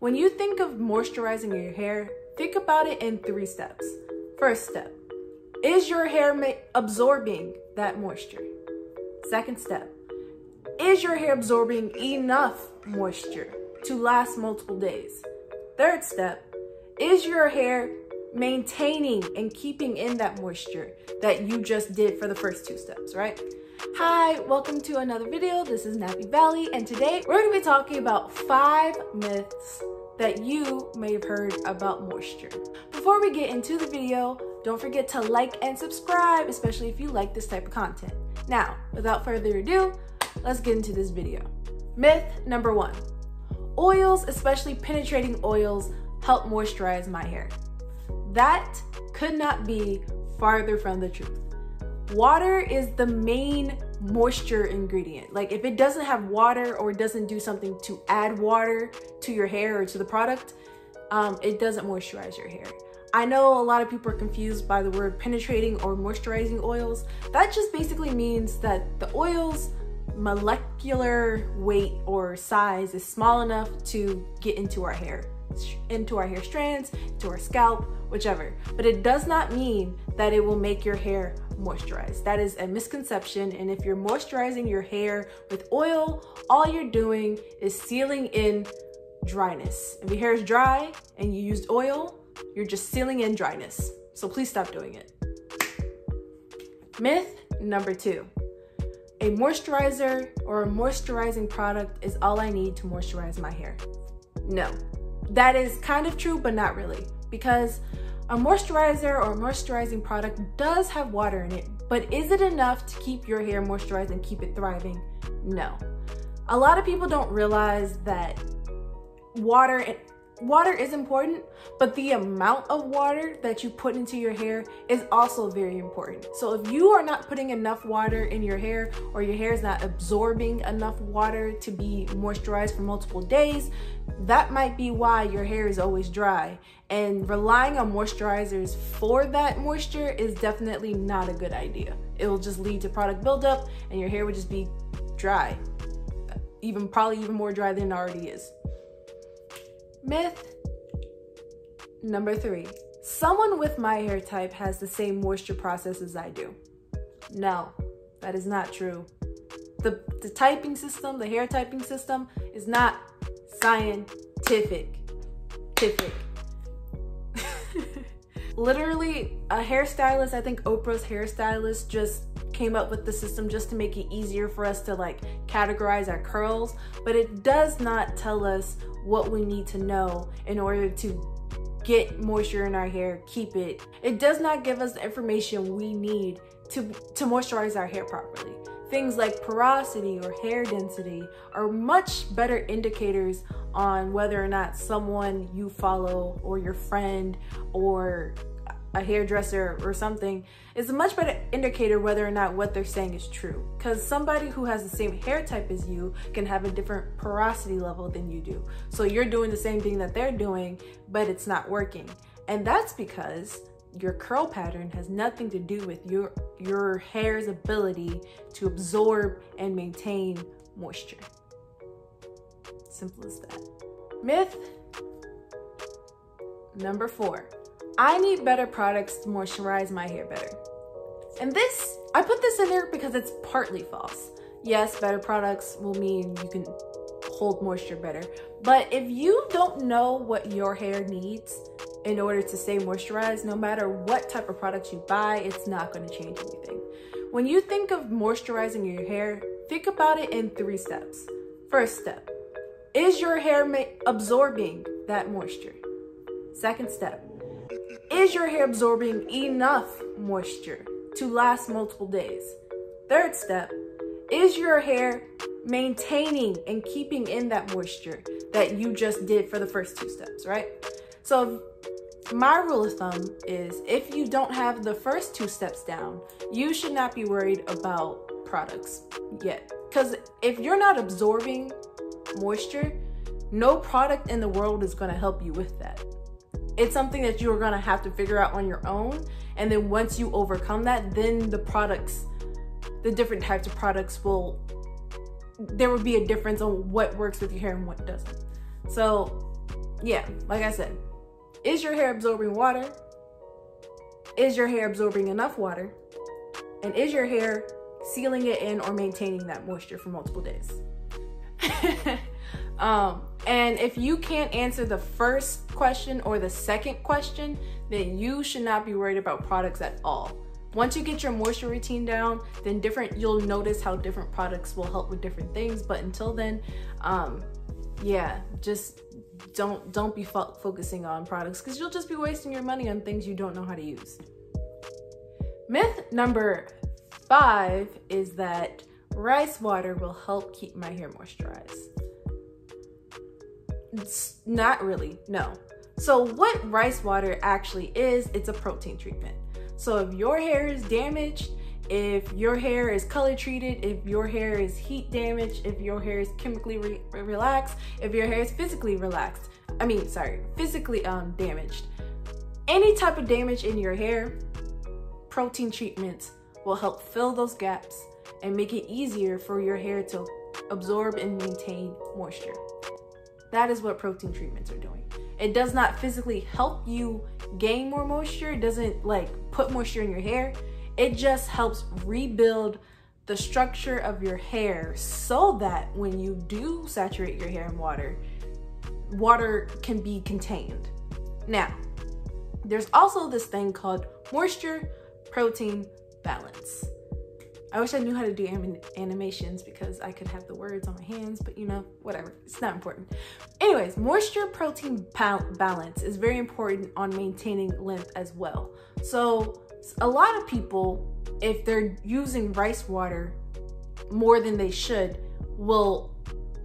When you think of moisturizing your hair, think about it in 3 steps. First step, is your hair absorbing that moisture? Second step, is your hair absorbing enough moisture to last multiple days? Third step, is your hair maintaining and keeping in that moisture that you just did for the first 2 steps, right? Hi, welcome to another video. This is Nappy Valley, and today we're going to be talking about 5 myths that you may have heard about moisture. Before we get into the video, don't forget to like and subscribe, especially if you like this type of content. Now, without further ado, let's get into this video. Myth number 1. Oils, especially penetrating oils, help moisturize my hair. That could not be farther from the truth. Water is the main moisture ingredient. Like, if it doesn't have water or doesn't do something to add water to your hair or to the product, it doesn't moisturize your hair. I know a lot of people are confused by the word penetrating or moisturizing oils. That just basically means that the oil's molecular weight or size is small enough to get into our hair strands, to our scalp, whichever. But it does not mean that it will make your hair moisturized. That is a misconception. And if you're moisturizing your hair with oil, all you're doing is sealing in dryness. If your hair is dry and you used oil, you're just sealing in dryness. So please stop doing it. Myth number 2. A moisturizer or a moisturizing product is all I need to moisturize my hair. No, that is kind of true, but not really, because a moisturizer or moisturizing product does have water in it, but is it enough to keep your hair moisturized and keep it thriving? No. A lot of people don't realize that water is important, but the amount of water that you put into your hair is also very important. So if you are not putting enough water in your hair, or your hair is not absorbing enough water to be moisturized for multiple days, that might be why your hair is always dry. And relying on moisturizers for that moisture is definitely not a good idea. It will just lead to product buildup and your hair would just be dry. Probably even more dry than it already is. Myth number 3. Someone with my hair type has the same moisture process as I do. No, that is not true. The typing system, the hair typing system, is not scientific. Literally, a hairstylist, I think Oprah's hairstylist, just came up with the system just to make it easier for us to like categorize our curls, but it does not tell us what we need to know in order to get moisture in our hair, keep it. It does not give us the information we need to moisturize our hair properly. Things like porosity or hair density are much better indicators on whether or not someone you follow or your friend or a hairdresser or something is a much better indicator whether or not what they're saying is true. Because somebody who has the same hair type as you can have a different porosity level than you do. So you're doing the same thing that they're doing, but it's not working. And that's because your curl pattern has nothing to do with your hair's ability to absorb and maintain moisture. Simple as that. Myth number 4. I need better products to moisturize my hair better. And I put this in there because it's partly false. Yes, better products will mean you can hold moisture better. But if you don't know what your hair needs in order to stay moisturized, no matter what type of products you buy, it's not going to change anything. When you think of moisturizing your hair, think about it in 3 steps. First step, is your hair absorbing that moisture? Second step, is your hair absorbing enough moisture to last multiple days? Third step, is your hair maintaining and keeping in that moisture that you just did for the first 2 steps, right? So my rule of thumb is if you don't have the first 2 steps down, you should not be worried about products yet. Because if you're not absorbing moisture, no product in the world is going to help you with that. It's something that you're going to have to figure out on your own. And then once you overcome that, then the different types of products there will be a difference on what works with your hair and what doesn't. So yeah, like I said, is your hair absorbing water? Is your hair absorbing enough water? And is your hair sealing it in or maintaining that moisture for multiple days? And if you can't answer the first question or the second question, then you should not be worried about products at all. Once you get your moisture routine down, then you'll notice how different products will help with different things. But until then, yeah, just don't be focusing on products, because you'll just be wasting your money on things you don't know how to use. Myth number 5 is that rice water will help keep my hair moisturized. It's not really, no. So what rice water actually is, it's a protein treatment. So if your hair is damaged, if your hair is color treated, if your hair is heat damaged, if your hair is chemically relaxed, if your hair is physically physically damaged, any type of damage in your hair, protein treatments will help fill those gaps and make it easier for your hair to absorb and maintain moisture. That is what protein treatments are doing. It does not physically help you gain more moisture. It doesn't like put moisture in your hair. It just helps rebuild the structure of your hair so that when you do saturate your hair in water, water can be contained. Now, there's also this thing called moisture protein balance. I wish I knew how to do animations because I could have the words on my hands, but you know, whatever, it's not important. Anyways, moisture protein balance is very important on maintaining length as well. So a lot of people, if they're using rice water more than they should, will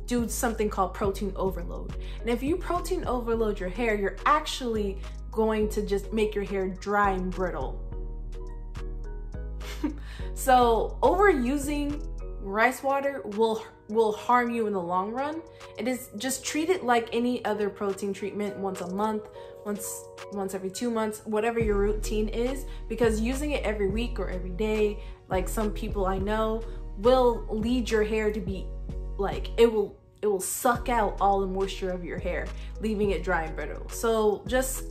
do something called protein overload. And if you protein overload your hair, you're actually going to just make your hair dry and brittle. So overusing rice water will harm you in the long run. It is just treat it like any other protein treatment, once a month, once every 2 months, whatever your routine is, because using it every week or every day, like some people I know, will lead your hair to be like, it will suck out all the moisture of your hair, leaving it dry and brittle. So just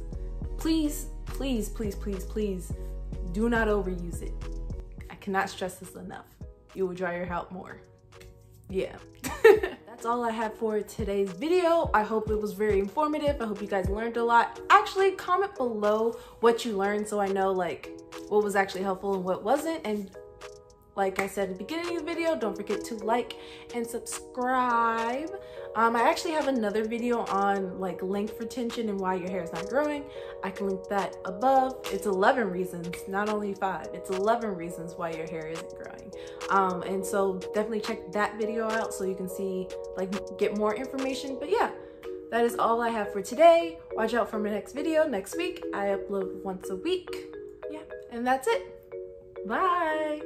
please, please, please, please, please do not overuse it. I cannot stress this enough. You will dry your hair out more. Yeah. That's all I have for today's video. I hope it was very informative. I hope you guys learned a lot. Actually, comment below what you learned so I know like what was actually helpful and what wasn't. And like I said at the beginning of the video, don't forget to like and subscribe. I actually have another video on like length retention and why your hair is not growing. I can link that above. It's 11 reasons, not only 5. It's 11 reasons why your hair isn't growing. And so definitely check that video out so you can see, like, get more information. But yeah, that is all I have for today. Watch out for my next video next week. I upload once a week. Yeah, and that's it. Bye.